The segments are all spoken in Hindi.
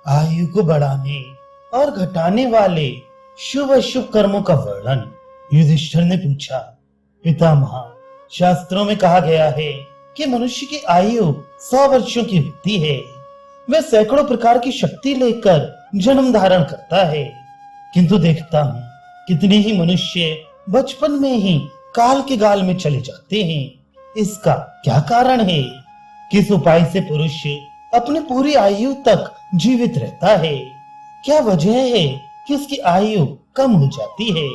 आयु को बढ़ाने और घटाने वाले शुभ अशुभ कर्मों का वर्णन युधिष्ठिर ने पूछा। पितामह, शास्त्रों में कहा गया है कि मनुष्य की आयु 100 वर्षों की होती है। वह सैकड़ों प्रकार की शक्ति लेकर जन्म धारण करता है, किंतु देखता हूँ कितने ही मनुष्य बचपन में ही काल के गाल में चले जाते हैं। इसका क्या कारण है? किस उपाय से पुरुष अपनी पूरी आयु तक जीवित रहता है? क्या वजह है कि उसकी आयु कम हो जाती है?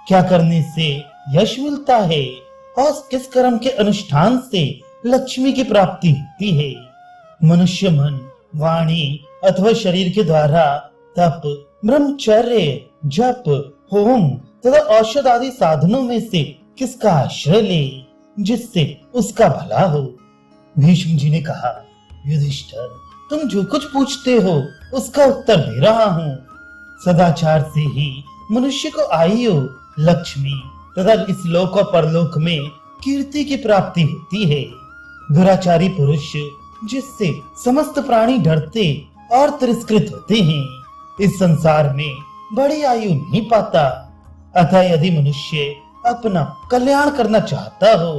क्या करने से यश मिलता है और किस कर्म के अनुष्ठान से लक्ष्मी की प्राप्ति होती है? मनुष्य मन, वाणी अथवा शरीर के द्वारा तप, ब्रह्मचर्य, जप, होम तथा औषध आदि साधनों में से किसका आश्रय ले जिससे उसका भला हो? भीष्म जी ने कहा, युधिष्ठिर, तुम जो कुछ पूछते हो उसका उत्तर दे रहा हूँ। सदाचार से ही मनुष्य को आयु, लक्ष्मी तथा इस लोक और परलोक में कीर्ति की प्राप्ति होती है। दुराचारी पुरुष जिससे समस्त प्राणी डरते और तिरस्कृत होते हैं, इस संसार में बड़ी आयु नहीं पाता। अतः यदि मनुष्य अपना कल्याण करना चाहता हो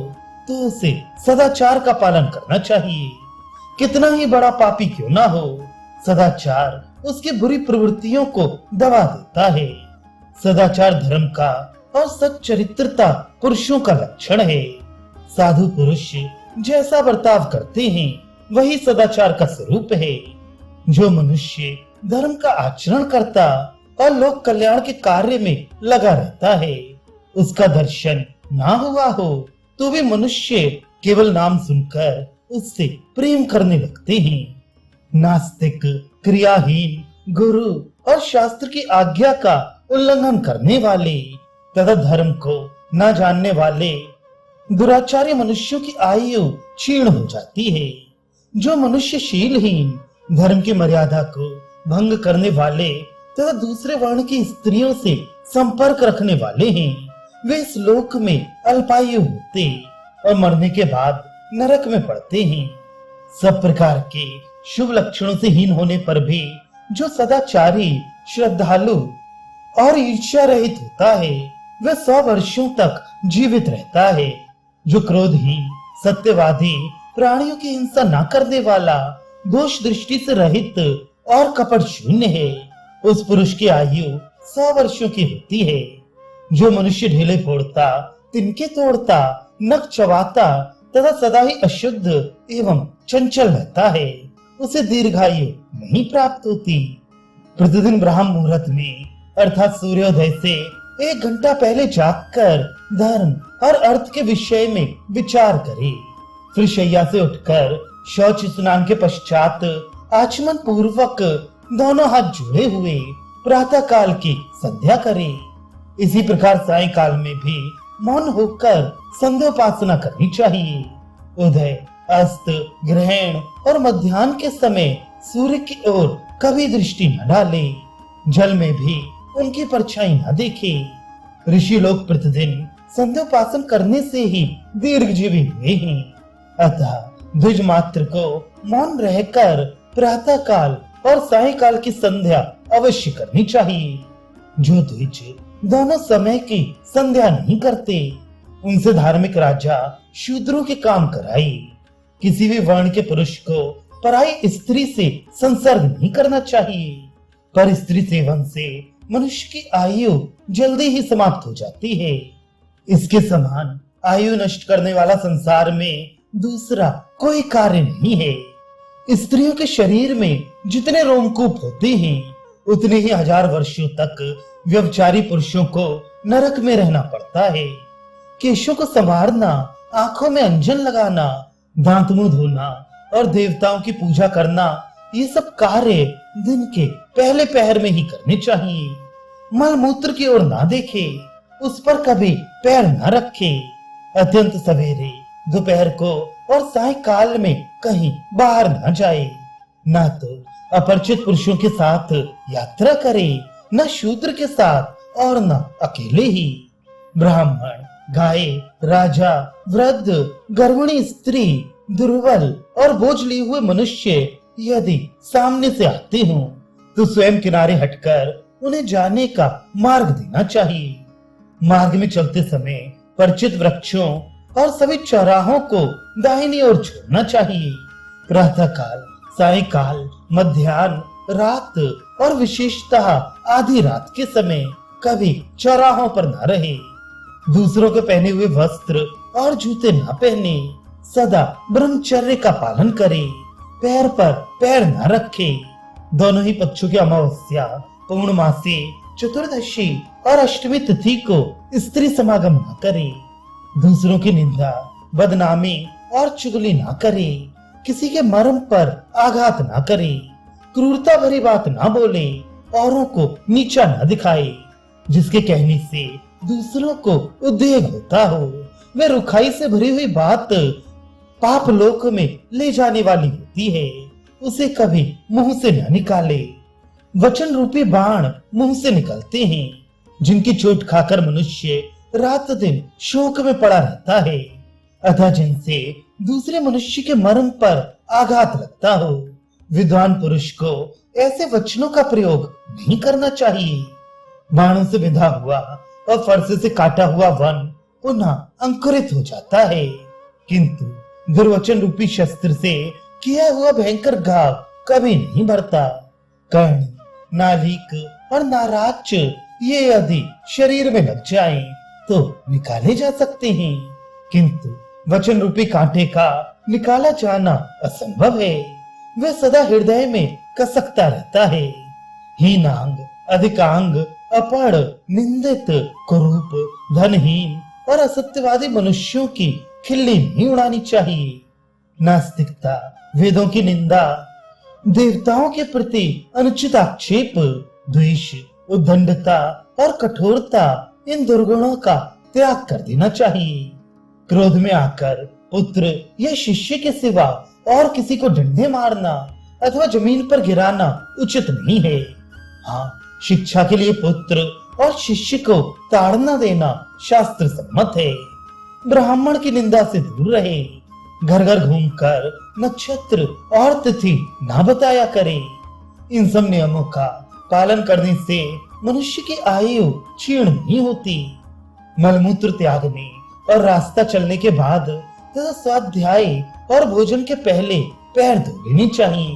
तो उसे सदाचार का पालन करना चाहिए। कितना ही बड़ा पापी क्यों ना हो, सदाचार उसकी बुरी प्रवृत्तियों को दबा देता है। सदाचार धर्म का और सच्चरित्रता पुरुषों का लक्षण है। साधु पुरुष जैसा बर्ताव करते हैं वही सदाचार का स्वरूप है। जो मनुष्य धर्म का आचरण करता और लोक कल्याण के कार्य में लगा रहता है, उसका दर्शन ना हुआ हो तो भी मनुष्य केवल नाम सुनकर उससे प्रेम करने लगते हैं। नास्तिक, क्रियाहीन, गुरु और शास्त्र की आज्ञा का उल्लंघन करने वाले तथा धर्म को न जानने वाले दुराचारी मनुष्यों की आयु क्षीण हो जाती है। जो मनुष्य शीलहीन, धर्म की मर्यादा को भंग करने वाले तथा दूसरे वर्ण की स्त्रियों से संपर्क रखने वाले हैं, वे इस लोक में अल्पायु होते और मरने के बाद नरक में पड़ते हैं। सब प्रकार के शुभ लक्षणों से हीन होने पर भी जो सदाचारी, श्रद्धालु और ईर्ष्या रहित होता है, वह 100 वर्षों तक जीवित रहता है। जो क्रोधहीन, सत्यवादी, प्राणियों की हिंसा न करने वाला, दोष दृष्टि से रहित और कपट शून्य है, उस पुरुष की आयु 100 वर्षों की होती है। जो मनुष्य ढेले फोड़ता, तिनके तोड़ता, नख चबाता तथा सदा ही अशुद्ध एवं चंचल रहता है, उसे दीर्घायु नहीं प्राप्त होती। प्रतिदिन ब्राह्म मुहूर्त में अर्थात सूर्योदय से 1 घंटा पहले जागकर धर्म और अर्थ के विषय में विचार करे। फिर शैया से उठकर शौच स्नान के पश्चात आचमन पूर्वक दोनों हाथ जोड़े हुए प्रातः काल की संध्या करे। इसी प्रकार सायंकाल में भी मौन होकर संध्योपासना करनी चाहिए। उदय, अस्त, ग्रहण और मध्याह्न के समय सूर्य की ओर कभी दृष्टि न डाले। जल में भी उनकी परछाई न देखे। ऋषि लोग प्रतिदिन संध्योपासन करने से ही दीर्घजीवी हुए हैं। अतः द्विज मात्र को मौन रहकर प्रातः काल और सायंकाल की संध्या अवश्य करनी चाहिए। जो द्विज दोनों समय की संध्या नहीं करते, उनसे धार्मिक राजा शूद्रों के काम कराए। किसी भी वर्ण के पुरुष को पराई स्त्री से संसर्ग नहीं करना चाहिए। पर स्त्री सेवन से मनुष्य की आयु जल्दी ही समाप्त हो जाती है। इसके समान आयु नष्ट करने वाला संसार में दूसरा कोई कार्य नहीं है। स्त्रियों के शरीर में जितने रोमकूप होते हैं, उतने ही 1000 वर्षों तक व्यभिचारी पुरुषों को नरक में रहना पड़ता है। केशों को संवारना, आंखों में अंजन लगाना, दांत मुंह धोना और देवताओं की पूजा करना, ये सब कार्य दिन के पहले पहर में ही करने चाहिए। मल मूत्र की ओर ना देखे, उस पर कभी पैर न रखे। अत्यंत सवेरे, दोपहर को और सायंकाल में कहीं बाहर न जाए। न तो अपरिचित पुरुषों के साथ यात्रा करे, न शूद्र के साथ और न अकेले ही। ब्राह्मण, गाय, राजा, वृद्ध, गर्भिणी स्त्री, दुर्बल और बोझ लिए हुए मनुष्य यदि सामने से आते हों तो स्वयं किनारे हटकर उन्हें जाने का मार्ग देना चाहिए। मार्ग में चलते समय परिचित वृक्षों और सभी चौराहों को दाहिनी ओर छोड़ना चाहिए। प्रातः काल, सायंकाल, मध्याह्न, रात और विशेषतः आधी रात के समय कभी चौराहों पर न रहे। दूसरों के पहने हुए वस्त्र और जूते न पहने, सदा ब्रह्मचर्य का पालन करे, पैर पर पैर न रखे। दोनों ही पक्षों की अमावस्या, पूर्णमासी, चतुर्दशी और अष्टमी तिथि को स्त्री समागम न करे। दूसरों की निंदा, बदनामी और चुगली न करे। किसी के मर्म पर आघात न करे। क्रूरता भरी बात न बोले। औरों को नीचा न दिखाए। जिसके कहने से दूसरों को उद्वेग होता हो, वह रुखाई से भरी हुई बात पाप लोक में ले जाने वाली होती है। उसे कभी मुंह से न निकाले। वचन रूपी बाण मुंह से निकलते हैं, जिनकी चोट खाकर मनुष्य रात दिन शोक में पड़ा रहता है। अतः जिनसे दूसरे मनुष्य के मर्म पर आघात लगता हो, विद्वान पुरुष को ऐसे वचनों का प्रयोग नहीं करना चाहिए। बाणों से बिंधा हुआ और फरसे से काटा हुआ वन पुनः अंकुरित हो जाता है, किंतु दुर्वचन रूपी शस्त्र से किया हुआ भयंकर घाव कभी नहीं भरता। कर्ण, नालिक और नाराज ये यदि शरीर में लग जाएं, तो निकाले जा सकते हैं, किंतु वचन रूपी कांटे का निकाला जाना असंभव है। वह सदा हृदय में कसकता रहता है। हीनांग, अधिकांग, अपढ़, निंदित, कुरूप, धनहीन और असत्यवादी मनुष्यों की खिल्ली नहीं उड़ानी चाहिए। नास्तिकता, वेदों की निंदा, देवताओं के प्रति अनुचित आक्षेप, द्वेष, उद्दंडता और कठोरता, इन दुर्गुणों का त्याग कर देना चाहिए। क्रोध में आकर पुत्र या शिष्य के सिवा और किसी को डंडे मारना अथवा जमीन पर गिराना उचित नहीं है। हाँ, शिक्षा के लिए पुत्र और शिष्य को ताड़ना देना शास्त्र सम्मत है। ब्राह्मण की निंदा से दूर रहे। घर घर घूमकर नक्षत्र और तिथि ना बताया करे। इन सब नियमों का पालन करने से मनुष्य की आयु क्षीण नहीं होती। मलमूत्र त्यागने और रास्ता चलने के बाद तथा स्वाध्याय और भोजन के पहले पैर धो लेनी चाहिए।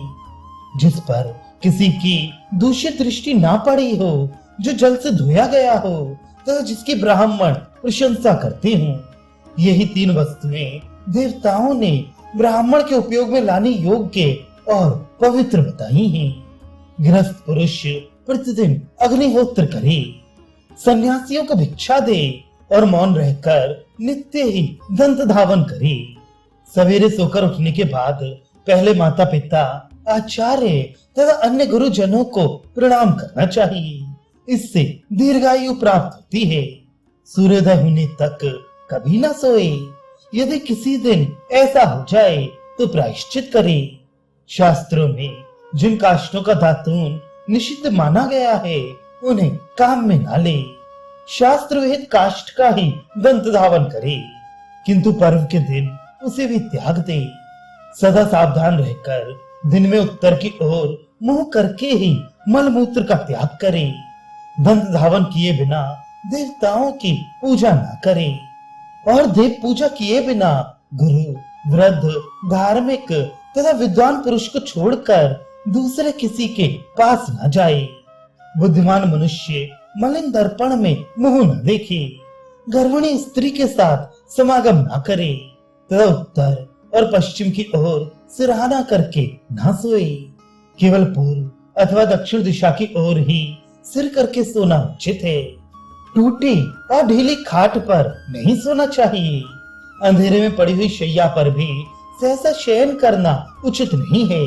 जिस पर किसी की दूषित दृष्टि ना पड़ी हो, जो जल से धोया गया हो तथा जिसकी ब्राह्मण प्रशंसा करते हों, यही 3 वस्तुएं देवताओं ने ब्राह्मण के उपयोग में लाने योग्य और पवित्र बताई हैं। गृहस्थ पुरुष प्रतिदिन अग्निहोत्र करे, सन्यासियों को भिक्षा दे और मौन रहकर नित्य ही दंत धावन करे। सवेरे सोकर उठने के बाद पहले माता पिता, आचार्य तथा अन्य गुरुजनों को प्रणाम करना चाहिए। इससे दीर्घायु प्राप्त होती है। सूर्योदय होने तक कभी न सोए। यदि किसी दिन ऐसा हो जाए तो प्रायश्चित करे। शास्त्रों में जिन काष्ठों का दातून निषिद्ध माना गया है, उन्हें काम में न ले। शास्त्र विहित काष्ठ का ही दंत धावन करे, किंतु पर्व के दिन उसे भी त्याग दे। सदा सावधान रहकर दिन में उत्तर की ओर मुंह करके ही मलमूत्र का त्याग करे। दंत धावन किए बिना देवताओं की पूजा न करे और देव पूजा किए बिना गुरु, वृद्ध, धार्मिक तथा विद्वान पुरुष को छोड़कर दूसरे किसी के पास न जाए। बुद्धिमान मनुष्य मलिन दर्पण में मुंह न देखे। गर्भिणी स्त्री के साथ समागम न करे तथा उत्तर और पश्चिम की ओर सिरहाना करके न सोए। केवल पूर्व अथवा दक्षिण दिशा की ओर ही सिर करके सोना उचित है। टूटी और ढीली खाट पर नहीं सोना चाहिए। अंधेरे में पड़ी हुई शैया पर भी सहसा शयन करना उचित नहीं है।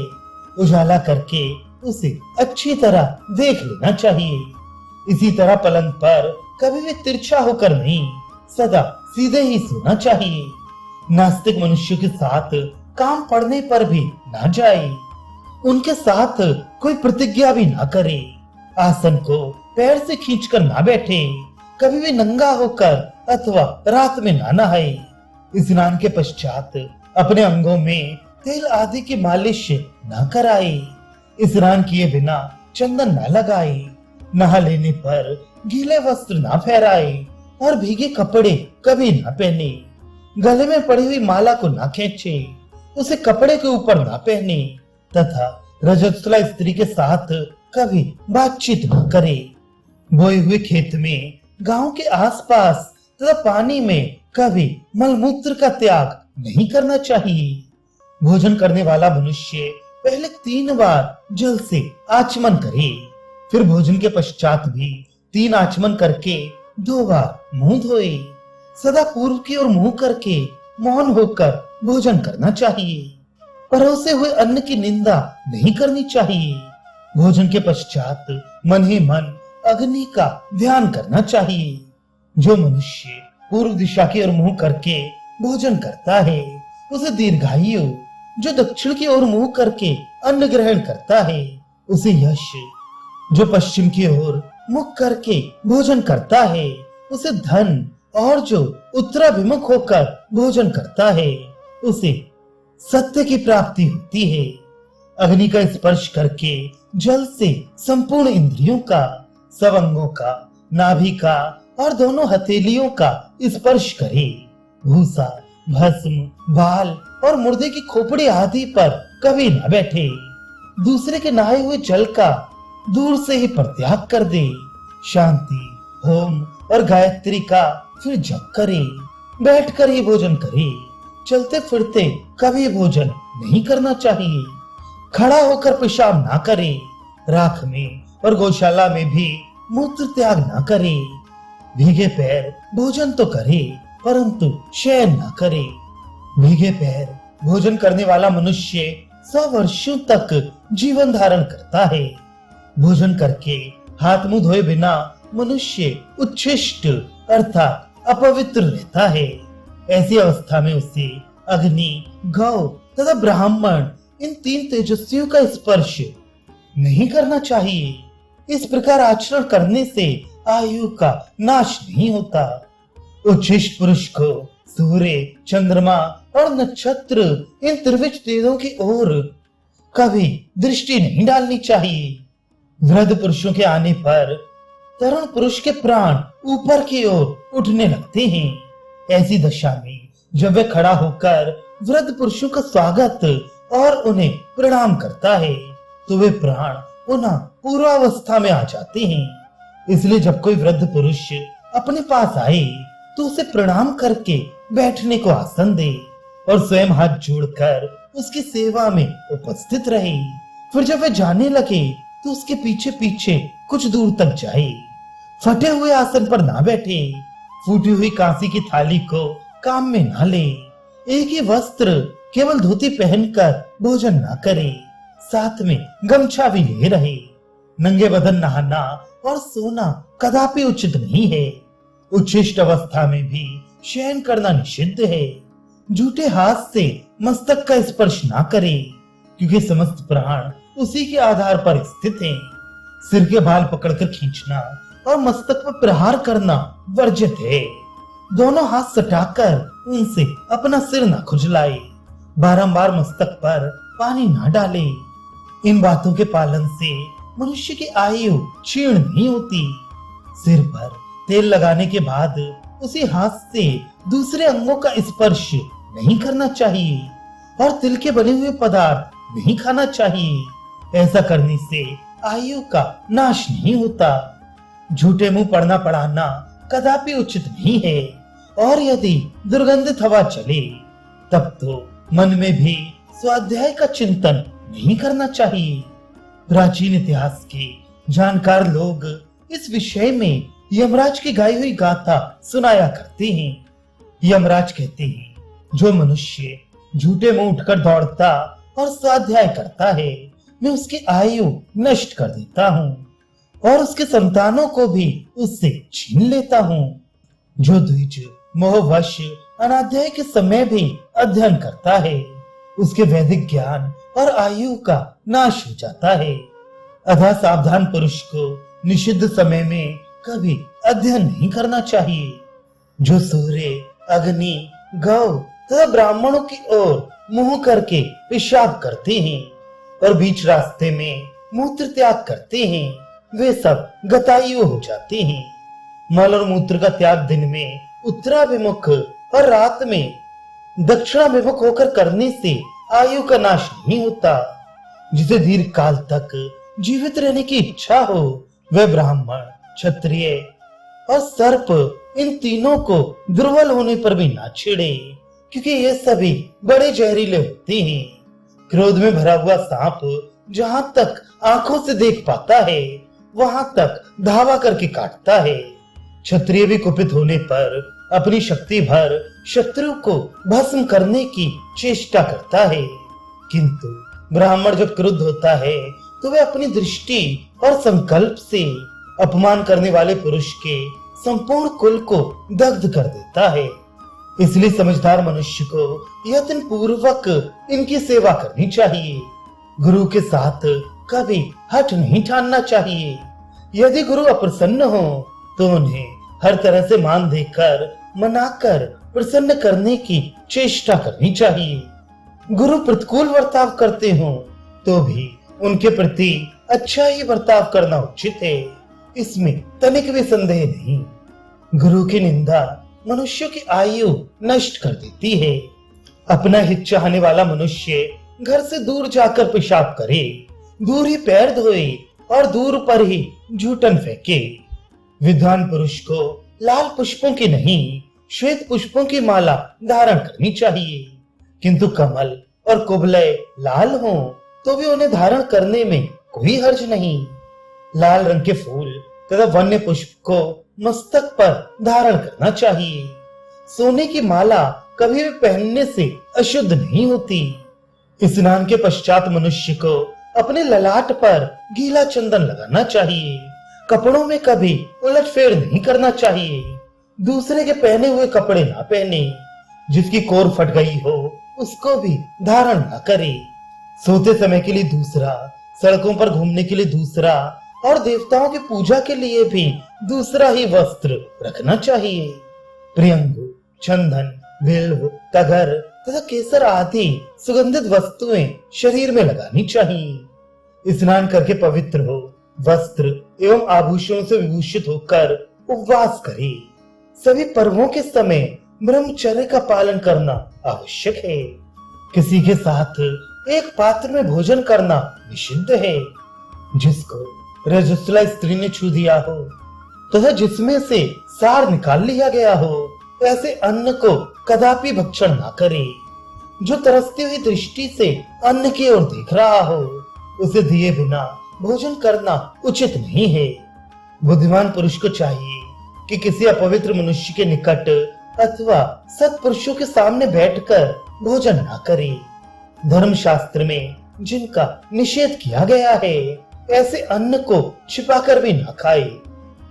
उजाला करके उसे अच्छी तरह देख लेना चाहिए। इसी तरह पलंग पर कभी भी तिरछा होकर नहीं, सदा सीधे ही सोना चाहिए। नास्तिक मनुष्य के साथ काम पड़ने पर भी ना जाए। उनके साथ कोई प्रतिज्ञा भी ना करे। आसन को पैर से खींचकर ना बैठे। कभी भी नंगा होकर अथवा रात में ना नहाए। स्नान के पश्चात अपने अंगों में तेल आदि की मालिश ना कराए। स्नान किए बिना चंदन न लगाए, नहा लेने पर गीले वस्त्र न फहराए और भीगे कपड़े कभी न पहने, गले में पड़ी हुई माला को न खींचे, उसे कपड़े के ऊपर न पहने तथा रजस्वला स्त्री के साथ कभी बातचीत न करे। बोए हुए खेत में, गांव के आसपास तथा पानी में कभी मलमूत्र का त्याग नहीं करना चाहिए। भोजन करने वाला मनुष्य पहले 3 बार जल से आचमन करे, फिर भोजन के पश्चात भी 3 आचमन करके 2 बार मुंह धोए। सदा पूर्व की ओर मुंह करके मौन होकर भोजन करना चाहिए। परोसे हुए अन्न की निंदा नहीं करनी चाहिए। भोजन के पश्चात मन ही मन अग्नि का ध्यान करना चाहिए। जो मनुष्य पूर्व दिशा की ओर मुंह करके भोजन करता है उसे दीर्घायु, जो दक्षिण की ओर मुंह करके अन्न ग्रहण करता है उसे यश, जो पश्चिम की ओर मुख करके भोजन करता है उसे धन, और जो उत्तराभिमुख होकर भोजन करता है उसे सत्य की प्राप्ति होती है। अग्नि का स्पर्श करके जल से संपूर्ण इंद्रियों का, सब अंगों का, नाभि का और दोनों हथेलियों का स्पर्श करे। भूसा, भस्म, बाल और मुर्दे की खोपड़ी आदि पर कभी न बैठे। दूसरे के नहाए हुए जल का दूर से ही परित्याग कर दे। शांति, होम और गायत्री का फिर जप करे। बैठकर ही भोजन करे। चलते फिरते कभी भोजन नहीं करना चाहिए। खड़ा होकर पेशाब ना करे। राख में और गौशाला में भी मूत्र त्याग ना करे। भीगे पैर भोजन तो करे परंतु शयन ना करे। भीगे पैर भोजन करने वाला मनुष्य 100 वर्षों तक जीवन धारण करता है। भोजन करके हाथ मुंह धोए बिना मनुष्य उच्छिष्ट अर्थात अपवित्र रहता है। ऐसी अवस्था में उसे अग्नि, गौ तथा ब्राह्मण इन 3 तेजस्वियों का स्पर्श नहीं करना चाहिए। इस प्रकार आचरण करने से आयु का नाश नहीं होता। उच्छिष्ट पुरुष को सूर्य, चंद्रमा और नक्षत्र इन त्रिविध तेजों की ओर कभी दृष्टि नहीं डालनी चाहिए। वृद्ध पुरुषों के आने पर तरुण पुरुष के प्राण ऊपर की ओर उठने लगते हैं। ऐसी दशा में जब वह खड़ा होकर वृद्ध पुरुषों का स्वागत और उन्हें प्रणाम करता है तो वे प्राण पुनः पूर्वावस्था में आ जाते हैं। इसलिए जब कोई वृद्ध पुरुष अपने पास आए तो उसे प्रणाम करके बैठने को आसन दे और स्वयं हाथ जोड़कर उसकी सेवा में उपस्थित रहे। फिर जब वह जाने लगे तो उसके पीछे पीछे कुछ दूर तक जाए। फटे हुए आसन पर ना बैठे। फूटी हुई कांसी की थाली को काम में ना ले। एक ही वस्त्र केवल धोती पहनकर भोजन ना करे। साथ में गमछा भी ले रहे। नंगे बदन नहाना और सोना कदापि उचित नहीं है। उच्छिष्ट अवस्था में भी शयन करना निषिद्ध है। झूठे हाथ से मस्तक का स्पर्श ना करे क्योंकि समस्त प्राण उसी के आधार पर स्थित हैं। सिर के बाल पकड़कर खींचना और मस्तक पर प्रहार करना वर्जित है। दोनों हाथ सटाकर उनसे अपना सिर न खुजलाए। बारंबार मस्तक पर पानी न डाले। इन बातों के पालन से मनुष्य की आयु क्षीण नहीं होती। सिर पर तेल लगाने के बाद उसी हाथ से दूसरे अंगों का स्पर्श नहीं करना चाहिए और तिल के बने हुए पदार्थ नहीं खाना चाहिए। ऐसा करने से आयु का नाश नहीं होता। झूठे मुंह पढ़ना पढ़ाना कदापि उचित नहीं है और यदि दुर्गंधित हवा चले तब तो मन में भी स्वाध्याय का चिंतन नहीं करना चाहिए। प्राचीन इतिहास के जानकार लोग इस विषय में यमराज की गाई हुई गाथा सुनाया करते हैं। यमराज कहते हैं, जो मनुष्य झूठे मुंह उठकर दौड़ता और स्वाध्याय करता है मैं उसकी आयु नष्ट कर देता हूँ और उसके संतानों को भी उससे छीन लेता हूँ। जो द्विज मोहवश अनाध्याय के समय भी अध्ययन करता है उसके वैदिक ज्ञान और आयु का नाश हो जाता है। अतः सावधान पुरुष को निषिद्ध समय में कभी अध्ययन नहीं करना चाहिए। जो सूर्य, अग्नि, गौ तथा ब्राह्मणों की ओर मुंह करके पेशाब करते हैं और बीच रास्ते में मूत्र त्याग करते हैं वे सब गतायु हो जाते हैं। मल और मूत्र का त्याग दिन में उत्तराभिमुख और रात में दक्षिणाभिमुख होकर करने से आयु का नाश नहीं होता। जिसे दीर्घ काल तक जीवित रहने की इच्छा हो वह ब्राह्मण, क्षत्रिय और सर्प इन तीनों को दुर्बल होने पर भी ना छेड़े, क्योंकि ये सभी बड़े जहरीले होते हैं। क्रोध में भरा हुआ सांप जहां तक आंखों से देख पाता है वहां तक धावा करके काटता है। क्षत्रिय भी कुपित होने पर अपनी शक्ति भर शत्रु को भस्म करने की चेष्टा करता है, किंतु ब्राह्मण जब क्रुद्ध होता है तो वह अपनी दृष्टि और संकल्प से अपमान करने वाले पुरुष के संपूर्ण कुल को दग्ध कर देता है। इसलिए समझदार मनुष्य को यत्न पूर्वक इनकी सेवा करनी चाहिए। गुरु के साथ कभी हठ नहीं ठानना चाहिए। यदि गुरु अप्रसन्न हो तो उन्हें हर तरह से मान देकर मनाकर प्रसन्न करने की चेष्टा करनी चाहिए। गुरु प्रतिकूल बर्ताव करते हो तो भी उनके प्रति अच्छा ही बर्ताव करना उचित है, इसमें तनिक भी संदेह नहीं। गुरु की निंदा मनुष्य की आयु नष्ट कर देती है। अपना हित चाहने वाला मनुष्य घर से दूर जाकर पेशाब करे, दूर ही पैर धोए और दूर पर ही जूठन फेंके। विद्वान पुरुष को लाल पुष्पों की नहीं श्वेत पुष्पों की माला धारण करनी चाहिए, किंतु कमल और कुबलय लाल हों तो भी उन्हें धारण करने में कोई हर्ज नहीं। लाल रंग के फूल तथा वन्य पुष्प को मस्तक पर धारण करना चाहिए। सोने की माला कभी भी पहनने से अशुद्ध नहीं होती। स्नान के पश्चात मनुष्य को अपने ललाट पर गीला चंदन लगाना चाहिए। कपड़ों में कभी उलटफेर नहीं करना चाहिए। दूसरे के पहने हुए कपड़े ना पहने। जिसकी कोर फट गई हो उसको भी धारण ना करे। सोते समय के लिए दूसरा, सड़कों पर घूमने के लिए दूसरा और देवताओं की पूजा के लिए भी दूसरा ही वस्त्र रखना चाहिए। प्रियंगु, चंदन, बिल्व, तगर तथा केसर आदि सुगंधित वस्तुएं शरीर में लगानी चाहिए। स्नान करके पवित्र हो वस्त्र एवं आभूषणों से विभूषित होकर उपवास करे। सभी पर्वों के समय ब्रह्मचर्य का पालन करना आवश्यक है। किसी के साथ एक पात्र में भोजन करना निषिद्ध है। जिसको रजस्वला स्त्री ने छू दिया हो तथा जिसमें से सार निकाल लिया गया हो ऐसे अन्न को कदापि भक्षण ना करे। जो तरसती हुई दृष्टि से अन्न की ओर देख रहा हो उसे दिए बिना भोजन करना उचित नहीं है। बुद्धिमान पुरुष को चाहिए कि किसी अपवित्र मनुष्य के निकट अथवा सत्पुरुषों के सामने बैठकर भोजन ना करे। धर्मशास्त्र में जिनका निषेध किया गया है ऐसे अन्न को छिपाकर भी ना खाए।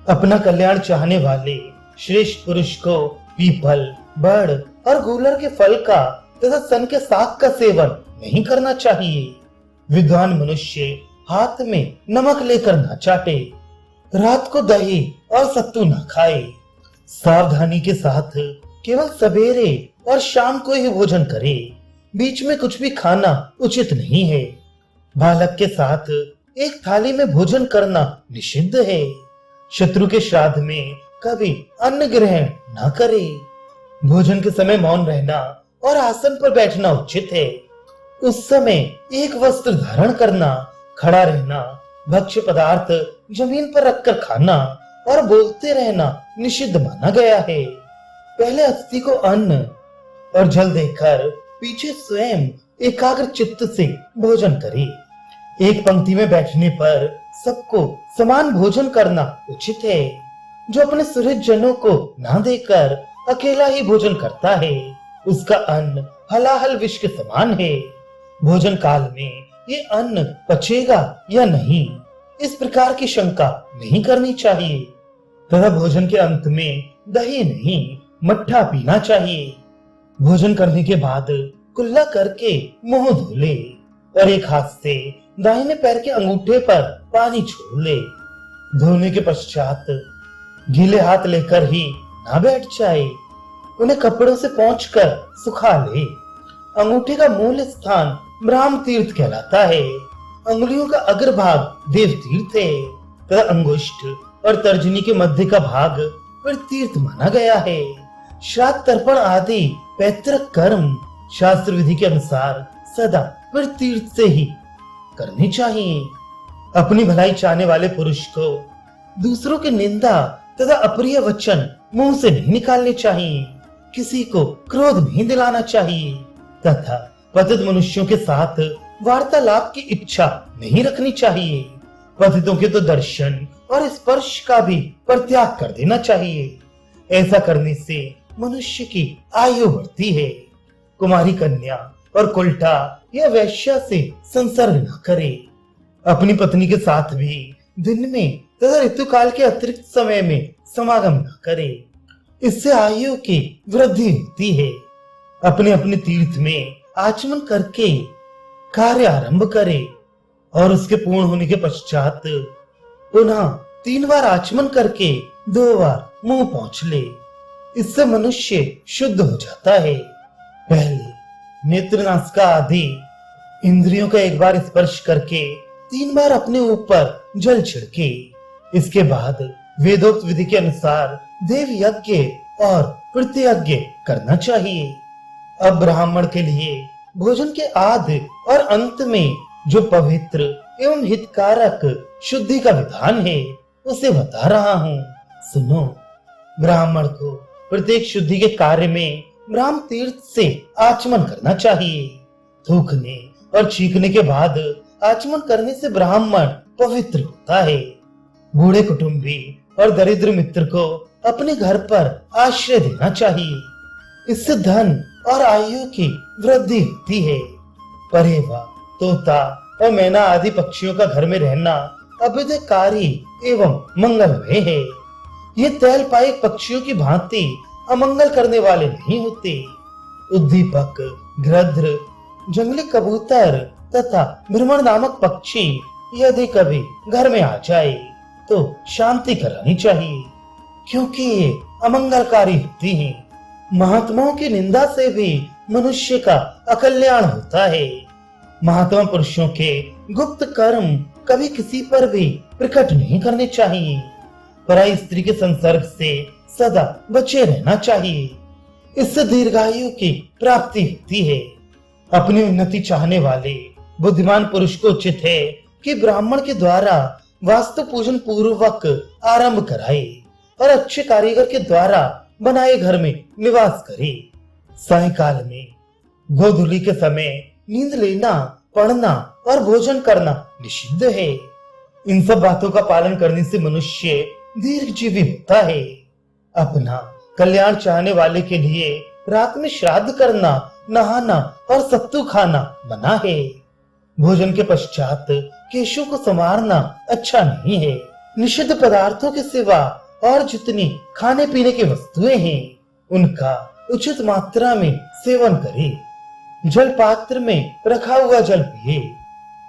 अपना कल्याण चाहने वाले श्रेष्ठ पुरुष को पीपल, बड़ और गूलर के फल का तथा सन के साग का सेवन नहीं करना चाहिए। विद्वान मनुष्य हाथ में नमक लेकर ना चाटे। रात को दही और सत्तू ना खाए। सावधानी के साथ केवल सवेरे और शाम को ही भोजन करे। बीच में कुछ भी खाना उचित नहीं है। बालक के साथ एक थाली में भोजन करना निषिद्ध है। शत्रु के श्राद्ध में कभी अन्न ग्रहण न करे। भोजन के समय मौन रहना और आसन पर बैठना उचित है। उस समय एक वस्त्र धारण करना, खड़ा रहना, भक्ष्य पदार्थ जमीन पर रखकर खाना और बोलते रहना निषिद्ध माना गया है। पहले अतिथि को अन्न और जल देकर पीछे स्वयं एकाग्र चित्त से भोजन करे। एक पंक्ति में बैठने पर सबको समान भोजन करना उचित है। जो अपने सुहृद जनों को ना देकर अकेला ही भोजन करता है उसका अन्न हलाहल विष के समान है। भोजन काल में ये अन्न पचेगा या नहीं इस प्रकार की शंका नहीं करनी चाहिए। तथा भोजन के अंत में दही नहीं मट्ठा पीना चाहिए। भोजन करने के बाद कुल्ला करके मुंह धो ले और एक हाथ से दाहिने पैर के अंगूठे पर पानी छोड़ ले। धोने के पश्चात गीले हाथ लेकर ही ना बैठ जाए। उन्हें कपड़ों से पोंछकर सुखा ले। अंगूठे का मूल स्थान ब्राह्म तीर्थ कहलाता है। अंगुलियों का अग्रभाग देव तीर्थ है तथा अंगुष्ठ और तर्जनी के मध्य का भाग फिर तीर्थ माना गया है। श्राद्ध तर्पण आदि पैतृक कर्म शास्त्र विधि के अनुसार सदा फिर तीर्थ से ही करनी चाहिए। अपनी भलाई चाहने वाले पुरुष को दूसरों की निंदा तथा अप्रिय वचन मुंह से नहीं निकालने चाहिए। किसी को क्रोध नहीं दिलाना चाहिए तथा पतित मनुष्यों के साथ वार्तालाप की इच्छा नहीं रखनी चाहिए। पतितों के तो दर्शन और स्पर्श का भी परित्याग कर देना चाहिए। ऐसा करने से मनुष्य की आयु बढ़ती है। कुमारी कन्या और कुल्टा या वैश्या से संसर्ग न करे। अपनी पत्नी के साथ भी दिन में तथा ऋतुकाल के अतिरिक्त समय में समागम न करे। इससे आयु की वृद्धि होती है। अपने अपने तीर्थ में आचमन करके कार्य आरंभ करे और उसके पूर्ण होने के पश्चात पुनः 3 बार आचमन करके 2 बार मुंह पोंछ ले। इससे मनुष्य शुद्ध हो जाता है। पहले नेत्र नासिका आदि इंद्रियों का 1 बार स्पर्श करके 3 बार अपने ऊपर जल छिड़के। इसके बाद वेदोक्त विधि के अनुसार देव यज्ञ और प्रतियज्ञ करना चाहिए। अब ब्राह्मण के लिए भोजन के आदि और अंत में जो पवित्र एवं हितकारक शुद्धि का विधान है उसे बता रहा हूँ, सुनो। ब्राह्मण को प्रत्येक शुद्धि के कार्य में ब्राह्म तीर्थ से आचमन करना चाहिए। थूकने और छींकने के बाद आचमन करने से ब्राह्मण पवित्र होता है। बूढ़े कुटुंबी और दरिद्र मित्र को अपने घर पर आश्रय देना चाहिए। इससे धन और आयु की वृद्धि होती है। परेवा, तोता और मैना आदि पक्षियों का घर में रहना अभ्युदयकारी एवं मंगलमय है। ये तैलपायक पक्षियों की भांति अमंगल करने वाले नहीं होते। उद्दीपक, गृध्र, जंगली कबूतर तथा भ्रमण नामक पक्षी यदि कभी घर में आ जाए तो शांति करानी चाहिए, क्योंकि ये अमंगलकारी होती हैं। महात्माओं की निंदा से भी मनुष्य का अकल्याण होता है। महात्मा पुरुषों के गुप्त कर्म कभी किसी पर भी प्रकट नहीं करने चाहिए। पराई स्त्री के संसर्ग से सदा बचे रहना चाहिए। इससे दीर्घायु की प्राप्ति होती है। अपनी उन्नति चाहने वाले बुद्धिमान पुरुष को उचित है कि ब्राह्मण के द्वारा वास्तु पूजन पूर्वक आरंभ कराए और अच्छे कारीगर के द्वारा बनाए घर में निवास करे। सायंकाल में गोधूली के समय नींद लेना, पढ़ना और भोजन करना निषिद्ध है। इन सब बातों का पालन करने से मनुष्य दीर्घजीवी होता है। अपना कल्याण चाहने वाले के लिए रात में श्राद्ध करना, नहाना और सत्तू खाना मना है। भोजन के पश्चात केशों को संवारना अच्छा नहीं है। निषिद्ध पदार्थों के सिवा और जितनी खाने पीने की वस्तुएं हैं उनका उचित मात्रा में सेवन करे। जल पात्र में रखा हुआ जल पिए।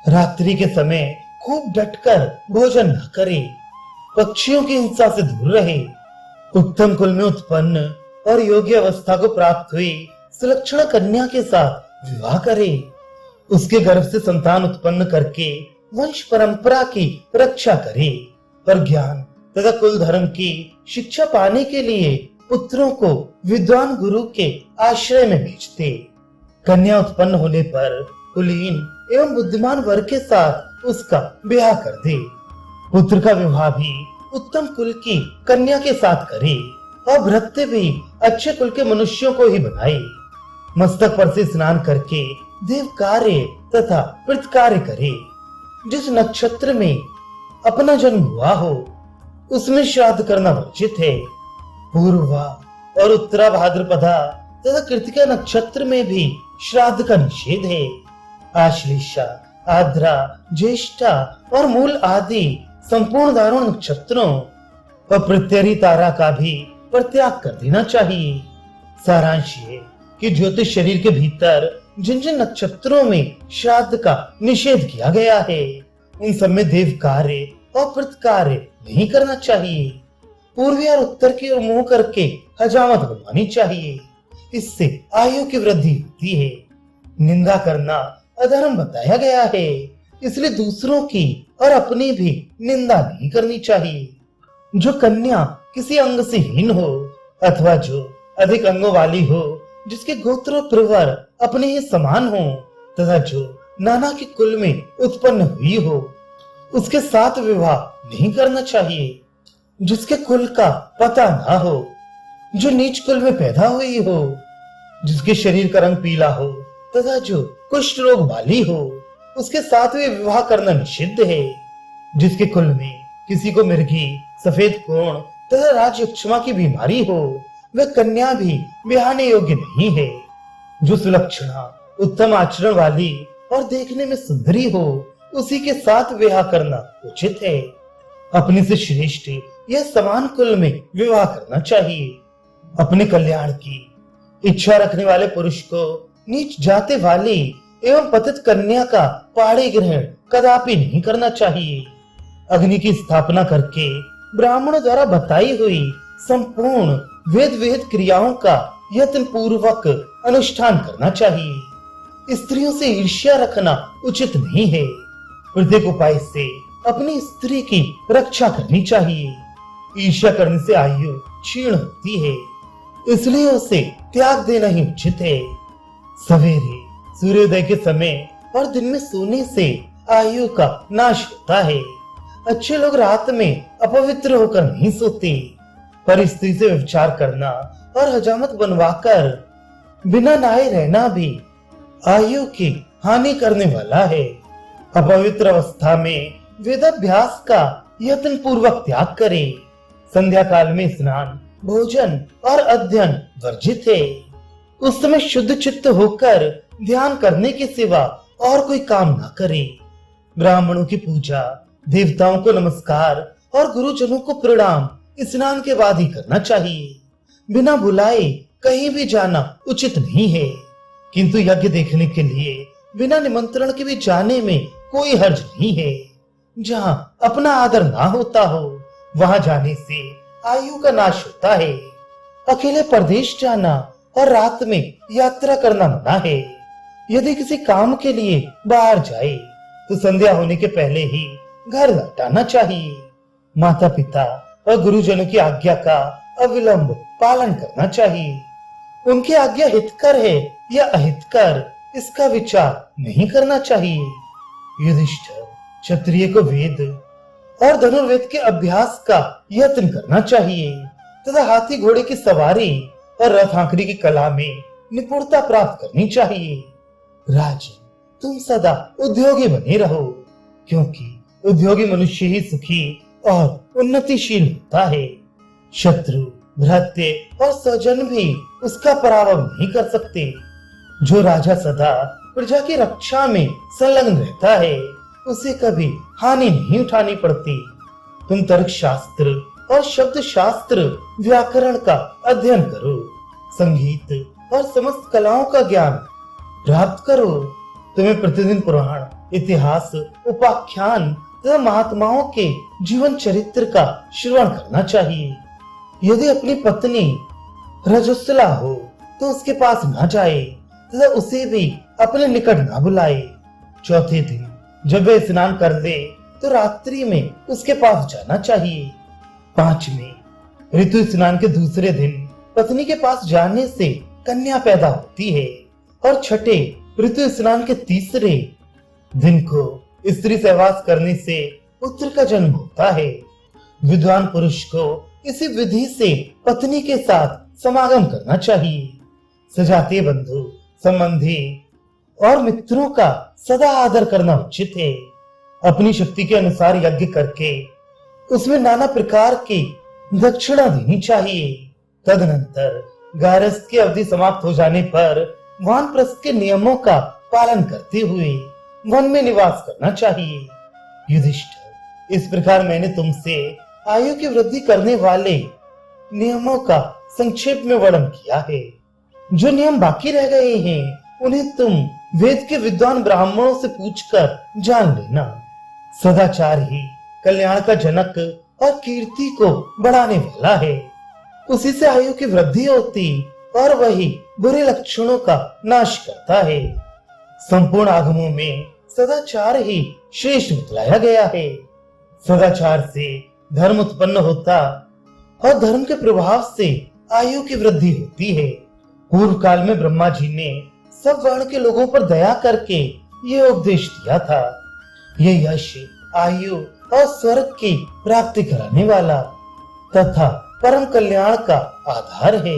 रात्रि के समय खूब डटकर भोजन न करे। पक्षियों की हिंसा से दूर रहे। उत्तम कुल में उत्पन्न और योग्य अवस्था को प्राप्त हुई सुलक्षणा कन्या के साथ विवाह करे। उसके गर्भ से संतान उत्पन्न करके वंश परंपरा की रक्षा करे। पर ज्ञान तथा कुल धर्म की शिक्षा पाने के लिए पुत्रों को विद्वान गुरु के आश्रय में भेजते। कन्या उत्पन्न होने पर कुलीन एवं बुद्धिमान वर के साथ उसका ब्याह कर दे। पुत्र का विवाह भी उत्तम कुल की कन्या के साथ करे और भृत्य भी अच्छे कुल के मनुष्यों को ही बनाए। मस्तक पर से स्नान करके देव कार्य तथा पितृ कार्य करे। जिस नक्षत्र में अपना जन्म हुआ हो उसमें श्राद्ध करना वर्जित है। पूर्वा और उत्तरा भाद्रपदा तथा कृतिका नक्षत्र में भी श्राद्ध का निषेध है। आश्लेषा, आद्रा, ज्येष्ठा और मूल आदि संपूर्ण दारुण नक्षत्रों और प्रत्यरी तारा का भी परित्याग कर देना चाहिए। सारांश ये कि ज्योतिष शरीर के भीतर जिन जिन नक्षत्रों में श्राद्ध का निषेध किया गया है उन सब में देव कार्य और पितृ कार्य नहीं करना चाहिए। पूर्वी और उत्तर की ओर मुंह करके हजामत बनवानी चाहिए। इससे आयु की वृद्धि होती है। निंदा करना अधर्म बताया गया है। इसलिए दूसरों की और अपनी भी निंदा नहीं करनी चाहिए। जो कन्या किसी अंग से हीन हो अथवा जो अधिक अंगों वाली हो, जिसके गोत्र और प्रवर अपने ही समान हो तथा जो नाना के कुल में उत्पन्न हुई हो, उसके साथ विवाह नहीं करना चाहिए। जिसके कुल का पता ना हो, जो नीच कुल में पैदा हुई हो, जिसके शरीर का रंग पीला हो तथा जो कुष्ठ रोग वाली हो, उसके साथ भी विवाह करना निषिद्ध है। जिसके कुल में किसी को मिर्गी, सफेद कोण तथा राजयक्षमा की बीमारी हो, वह कन्या भी ब्याहने योग्य नहीं है। जो सुलक्षणा, उत्तम आचरण वाली और देखने में सुंदरी हो, उसी के साथ विवाह करना उचित है। अपने से श्रेष्ठ या समान कुल में विवाह करना चाहिए। अपने कल्याण की इच्छा रखने वाले पुरुष को नीच जाति वाली एवं पतित कन्या का पाणी ग्रहण कदापि नहीं करना चाहिए। अग्नि की स्थापना करके ब्राह्मणों द्वारा बताई हुई संपूर्ण वेद विहित क्रियाओं का यत्न पूर्वक अनुष्ठान करना चाहिए। स्त्रियों से ईर्ष्या रखना उचित नहीं है। प्रत्येक उपाय से अपनी स्त्री की रक्षा करनी चाहिए। ईर्ष्या करने से आयु क्षीण होती है, इसलिए उसे त्याग देना ही उचित है। सवेरे सूर्योदय के समय और दिन में सोने से आयु का नाश होता है। अच्छे लोग रात में अपवित्र होकर नहीं सोते, पर स्त्री से विचार करना और हजामत बनवाकर बिना नहाए रहना भी आयु की हानि करने वाला है। अपवित्र अवस्था में वेदाभ्यास का यत्न पूर्वक त्याग करे। संध्या काल में स्नान, भोजन और अध्ययन वर्जित है। उस समय शुद्ध चित्त होकर ध्यान करने के सिवा और कोई काम न करे। ब्राह्मणों की पूजा, देवताओं को नमस्कार और गुरुजनों को प्रणाम स्नान के बाद ही करना चाहिए। बिना बुलाए कहीं भी जाना उचित नहीं है, किंतु यज्ञ देखने के लिए बिना निमंत्रण के भी जाने में कोई हर्ज नहीं है। जहाँ अपना आदर ना होता हो, वहां जाने से आयु का नाश होता है। अकेले प्रदेश जाना और रात में यात्रा करना मना है। यदि किसी काम के लिए बाहर जाए तो संध्या होने के पहले ही घर लौटाना चाहिए। माता पिता और गुरुजनों की आज्ञा का अविलंब पालन करना चाहिए। उनकी आज्ञा हितकर है या अहितकर, इसका विचार नहीं करना चाहिए। युधिष्ठिर, क्षत्रिय को वेद और धनुर्वेद के अभ्यास का यत्न करना चाहिए तथा हाथी घोड़े की सवारी और रथ हाँकने की कला में निपुणता प्राप्त करनी चाहिए। राजन, तुम सदा उद्योगी बने रहो, क्योंकि उद्योगी मनुष्य ही सुखी और उन्नतिशील होता है। शत्रु, भृत्य और स्वजन भी उसका पराभव नहीं कर सकते। जो राजा सदा प्रजा की रक्षा में संलग्न रहता है, उसे कभी हानि नहीं उठानी पड़ती। तुम तर्क शास्त्र और शब्द शास्त्र, व्याकरण का अध्ययन करो, संगीत और समस्त कलाओं का ज्ञान प्राप्त करो। तुम्हें प्रतिदिन पुराण, इतिहास, उपाख्यान तथा महात्माओं के जीवन चरित्र का श्रवण करना चाहिए। यदि अपनी पत्नी रजस्वला हो तो उसके पास न जाए तथा उसे भी अपने निकट न बुलाए। चौथे दिन जब वह स्नान कर ले तो रात्रि में उसके पास जाना चाहिए। पांचवें ऋतु स्नान के दूसरे दिन पत्नी के पास जाने से कन्या पैदा होती है और छठे ऋतु स्नान के तीसरे दिन को स्त्री सहवास करने से पुत्र का जन्म होता है। विद्वान पुरुष को इसी विधि से पत्नी के साथ समागम करना चाहिए। सजातीय बंधु, संबंधी और मित्रों का सदा आदर करना उचित है। अपनी शक्ति के अनुसार यज्ञ करके उसमें नाना प्रकार की दक्षिणा देनी चाहिए। तदनंतर गारस्थ की अवधि समाप्त हो जाने पर वानप्रस्थ के नियमों का पालन करते हुए वन में निवास करना चाहिए। युधिष्ठिर, इस प्रकार मैंने तुमसे आयु की वृद्धि करने वाले नियमों का संक्षेप में वर्णन किया है। जो नियम बाकी रह गए हैं उन्हें तुम वेद के विद्वान ब्राह्मणों से पूछकर जान लेना। सदाचार ही कल्याण का जनक और कीर्ति को बढ़ाने वाला है। उसी से आयु की वृद्धि होती और वही बुरे लक्षणों का नाश करता है। संपूर्ण आगमों में सदाचार ही श्रेष्ठ बतलाया गया है। सदाचार से धर्म उत्पन्न होता और धर्म के प्रभाव से आयु की वृद्धि होती है। पूर्व काल में ब्रह्मा जी ने सब वर्ण के लोगों पर दया करके ये उपदेश दिया था। ये यश, आयु और स्वर्ग की प्राप्ति कराने वाला तथा परम कल्याण का आधार है।